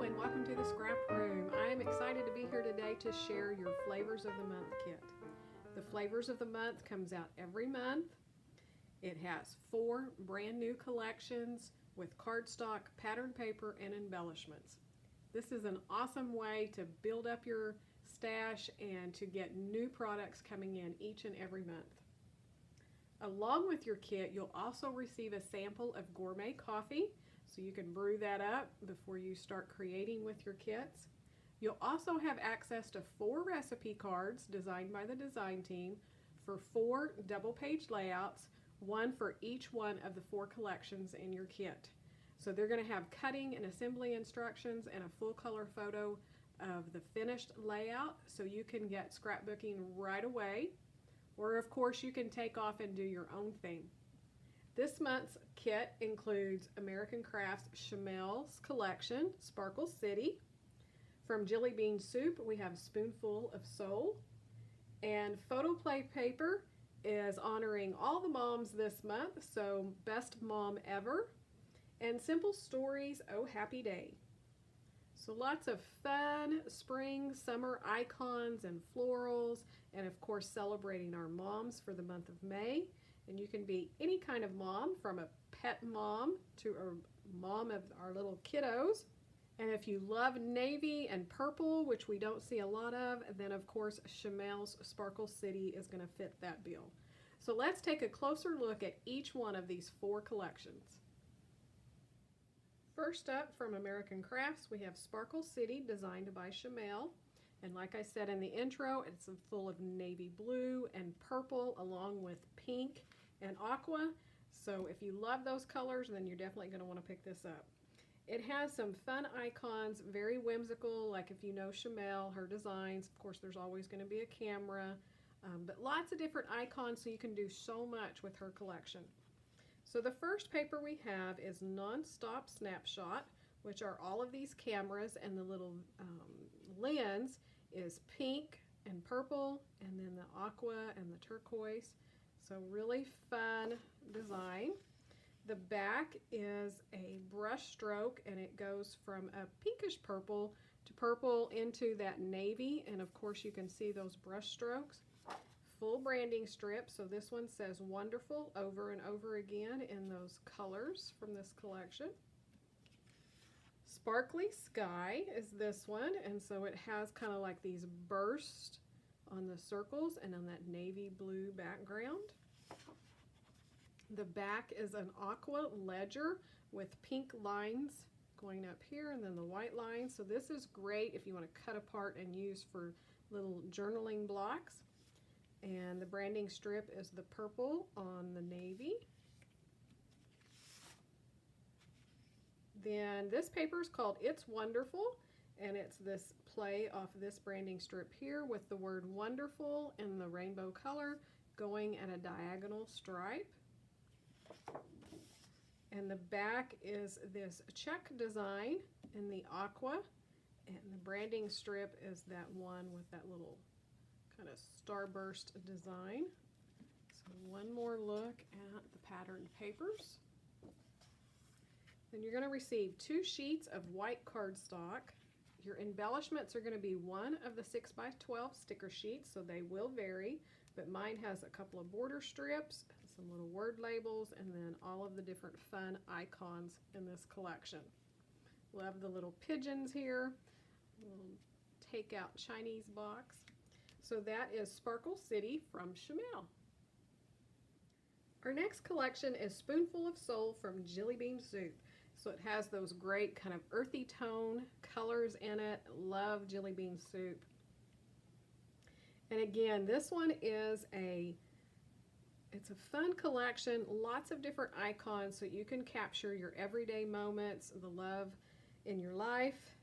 and welcome to the Scrap Room. I am excited to be here today to share your Flavors of the Month kit. The Flavors of the Month comes out every month. It has 4 brand new collections with cardstock, pattern paper, and embellishments. This is an awesome way to build up your stash and to get new products coming in each and every month. Along with your kit, you'll also receive a sample of gourmet coffee, so you can brew that up before you start creating with your kits. You'll also have access to 4 recipe cards designed by the design team for 4 double-page layouts, one for each one of the 4 collections in your kit. So they're going to have cutting and assembly instructions and a full color photo of the finished layout, so you can get scrapbooking right away, or of course you can take off and do your own thing. This month's kit includes American Crafts Chamel's collection, Sparkle City. From Jelly Bean Soup, we have Spoonful of Soul. And Photo Play Paper is honoring all the moms this month, so Best Mom Ever. And Simple Stories, Oh Happy Day. So lots of fun spring, summer icons and florals, and of course celebrating our moms for the month of May. And you can be any kind of mom, from a pet mom to a mom of our little kiddos. And if you love navy and purple, which we don't see a lot of, then of course Chamel's Sparkle City is going to fit that bill. So let's take a closer look at each one of these 4 collections. First up, from American Crafts, we have Sparkle City, designed by Chamel. And like I said in the intro, it's full of navy blue and purple along with pink and aqua. So if you love those colors, then you're definitely going to want to pick this up. It has some fun icons, very whimsical, like if you know Chamel, her designs. Of course, there's always going to be a camera, but lots of different icons, so you can do so much with her collection. So the first paper we have is Non-Stop Snapshot, which are all of these cameras, and the little lens is pink and purple, and then the aqua and the turquoise. So really fun design. The back is a brush stroke, and it goes from a pinkish purple to purple into that navy, and of course you can see those brush strokes. Full branding strip, so this one says wonderful over and over again in those colors from this collection. Sparkly Sky is this one, and so it has kind of like these bursts on the circles and on that navy blue background. The back is an aqua ledger with pink lines going up here and then the white lines. So this is great if you want to cut apart and use for little journaling blocks. And the branding strip is the purple on the navy. Then this paper is called It's Wonderful, and it's this play off this branding strip here with the word wonderful in the rainbow color going at a diagonal stripe. And the back is this check design in the aqua, and the branding strip is that one with that little kind of starburst design. So one more look at the patterned papers. Then you're going to receive 2 sheets of white cardstock. Your embellishments are going to be one of the 6x12 sticker sheets, so they will vary, but mine has a couple of border strips, some little word labels, and then all of the different fun icons in this collection. Love the little pigeons here, little take-out Chinese box. So that is Sparkle City from Chamel. Our next collection is Spoonful of Soul from Jelly Bean Soup. So it has those great kind of earthy tone colors in it. Love Jelly Bean Soup. And again, this one is it's a fun collection, lots of different icons so you can capture your everyday moments, the love in your life,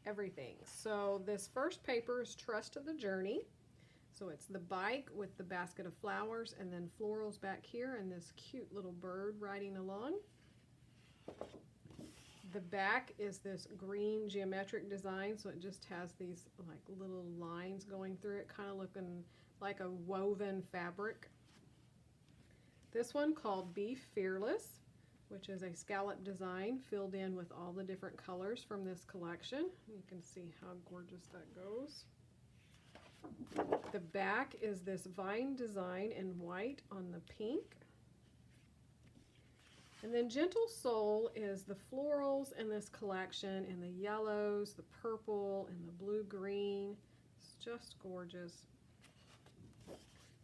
everything. So this first paper is Trust of the Journey. So it's the bike with the basket of flowers and then florals back here and this cute little bird riding along. The back is this green geometric design, so it just has these like little lines going through it, kind of looking like a woven fabric. This one called Be Fearless. which is a scallop design filled in with all the different colors from this collection. You can see how gorgeous that goes. The back is this vine design in white on the pink. And then Gentle Soul is the florals in this collection in the yellows, the purple, and the blue-green. It's just gorgeous.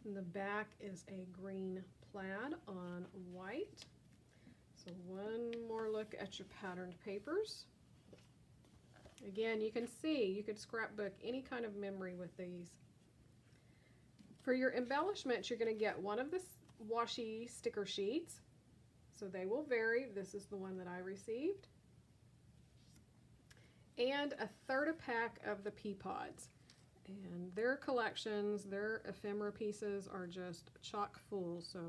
And the back is a green plaid on white. So one more look at your patterned papers. Again, you can see you could scrapbook any kind of memory with these. For your embellishments, you're going to get one of the washi sticker sheets. So they will vary. This is the one that I received. And a third a pack of the pea pods. And their collections, their ephemera pieces are just chock full, so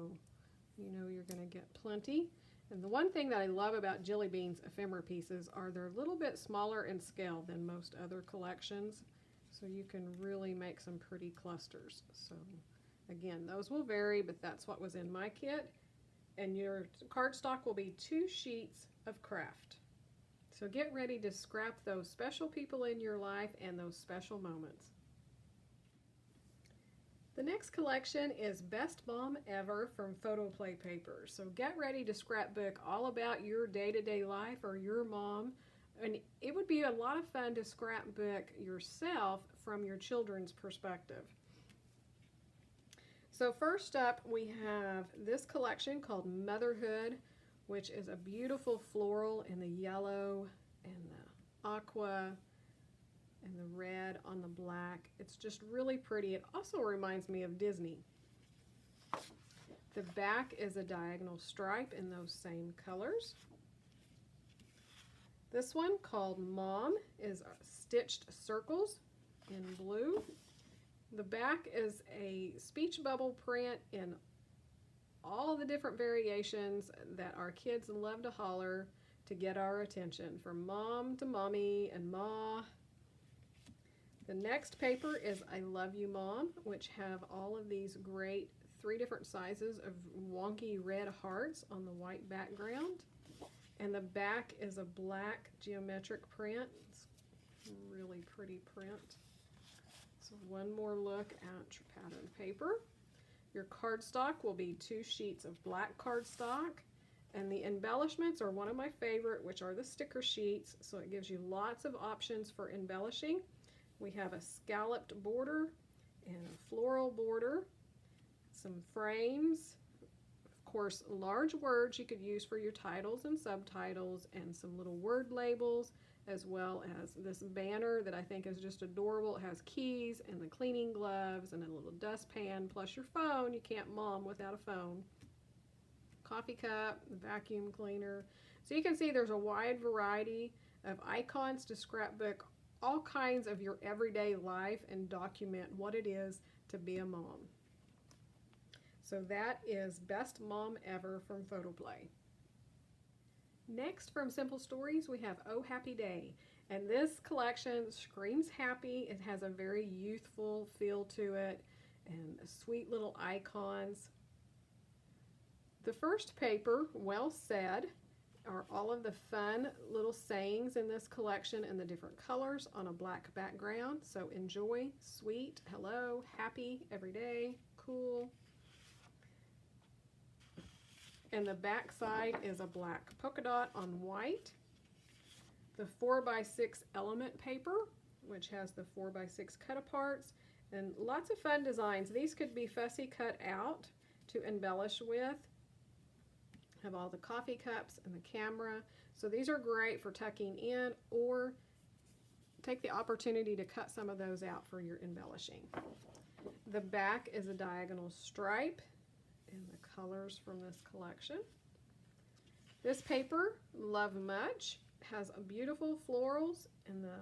you know you're going to get plenty. And the one thing that I love about Jelly Bean's ephemera pieces are they're a little bit smaller in scale than most other collections, so you can really make some pretty clusters. So again, those will vary, but that's what was in my kit. And your cardstock will be 2 sheets of craft. So get ready to scrap those special people in your life and those special moments. The next collection is Best Mom Ever from Photoplay Papers. So get ready to scrapbook all about your day-to-day life or your mom. And it would be a lot of fun to scrapbook yourself from your children's perspective. So first up, we have this collection called Motherhood, which is a beautiful floral in the yellow and the aqua and the red on the black. It's just really pretty. It also reminds me of Disney. The back is a diagonal stripe in those same colors. This one, called Mom, is stitched circles in blue. The back is a speech bubble print in all the different variations that our kids love to holler to get our attention, from mom to mommy and ma. The next paper is I Love You Mom, which have all of these great 3 different sizes of wonky red hearts on the white background. And the back is a black geometric print. It's a really pretty print. So one more look at your pattern paper. Your cardstock will be 2 sheets of black cardstock. And the embellishments are one of my favorite, which are the sticker sheets. So it gives you lots of options for embellishing. We have a scalloped border and a floral border, some frames, of course large words you could use for your titles and subtitles, and some little word labels, as well as this banner that I think is just adorable. It has keys and the cleaning gloves and a little dustpan, plus your phone. You can't mom without a phone. Coffee cup, vacuum cleaner. So you can see there's a wide variety of icons to scrapbook all kinds of your everyday life and document what it is to be a mom. So that is Best Mom Ever from Photoplay. Next, from Simple Stories, we have Oh Happy Day. And this collection screams happy. It has a very youthful feel to it and sweet little icons. The first paper, Well Said, are all of the fun little sayings in this collection in the different colors on a black background. So enjoy, sweet, hello, happy, every day, cool. And the back side is a black polka dot on white. The 4x6 element paper, which has the 4x6 cut aparts, and lots of fun designs. These could be fussy cut out to embellish with. Have all the coffee cups and the camera. So these are great for tucking in, or take the opportunity to cut some of those out for your embellishing. The back is a diagonal stripe in the colors from this collection. This paper, Love Much, has a beautiful florals in the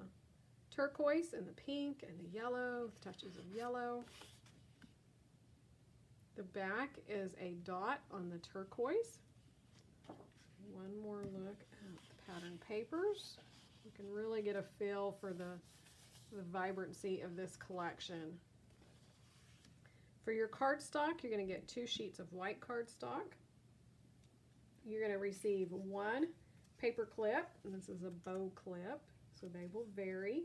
turquoise and the pink and the yellow, with touches of yellow. The back is a dot on the turquoise. One more look at the pattern papers. You can really get a feel for the vibrancy of this collection. For your cardstock, you're going to get 2 sheets of white cardstock. You're going to receive one paper clip, and this is a bow clip, so they will vary,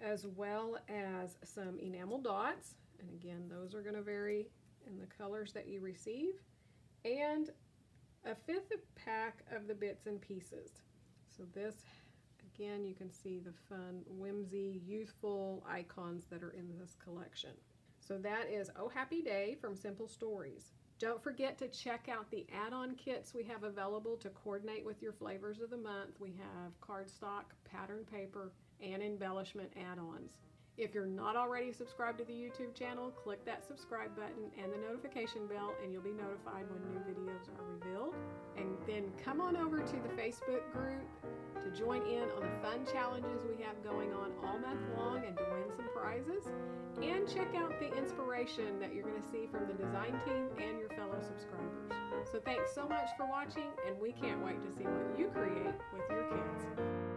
as well as some enamel dots, and again those are going to vary in the colors that you receive, and a fifth pack of the bits and pieces. So this, again, you can see the fun, whimsy, youthful icons that are in this collection. So that is Oh Happy Day from Simple Stories. Don't forget to check out the add-on kits we have available to coordinate with your flavors of the month. We have cardstock, pattern paper, and embellishment add-ons. If you're not already subscribed to the YouTube channel, click that subscribe button and the notification bell, and you'll be notified when new videos are revealed. And then come on over to the Facebook group to join in on the fun challenges we have going on all month long and to win some prizes. And check out the inspiration that you're going to see from the design team and your fellow subscribers. So thanks so much for watching, and we can't wait to see what you create with your kids.